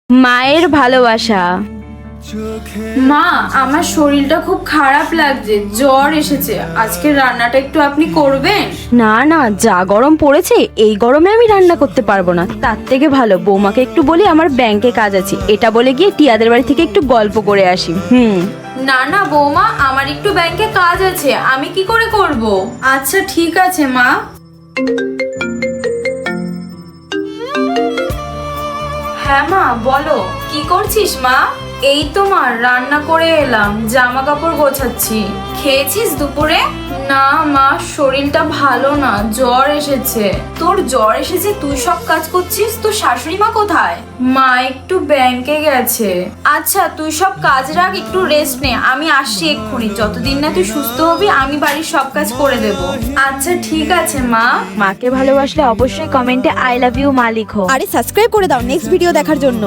মায়ের ভালোবাসা। মা, আমার শরীরটা খুব খারাপ লাগছে, জ্বর এসেছে। আজকে রান্নাটা একটু আপনি করবেন? না না, যা গরম পড়েছে এই গরমে আমি রান্না করতে পারবো না। তার থেকে ভালো বৌমাকে একটু বলি আমার ব্যাংকে কাজ আছে, এটা বলে গিয়ে টিয়াদের বাড়ি থেকে একটু গল্প করে আসি। না না বৌমা, আমার একটু ব্যাংকে কাজ আছে, আমি কি করে করব? আচ্ছা ঠিক আছে মা। হ্যাঁ মা, বলো কি করছিস মা? এই তো মা, রান্না করে এলাম, জামা কাপড় গোছাচ্ছি। খেয়েছিস দুপুরে? না মা, শরীরটা ভালো না, জ্বর এসেছে। তোর জ্বর এসেছে, তুই সব কাজ করছিস? তোর শাশুড়ি মা কোথায়? মা একটু ব্যাংকে গেছে। আচ্ছা তুই সব কাজ রাখ, একটু রেস্ট নে, আমি আসছি এক্ষুনি। যতদিন না তুই সুস্থ হবি আমি বাড়ির সব কাজ করে দেব। আচ্ছা ঠিক আছে মা। মাকে ভালোবাসলে অবশ্যই কমেন্টে আই লাভ ইউ মা লিখো। আরে সাবস্ক্রাইব করে দাও নেক্সট ভিডিও দেখার জন্য।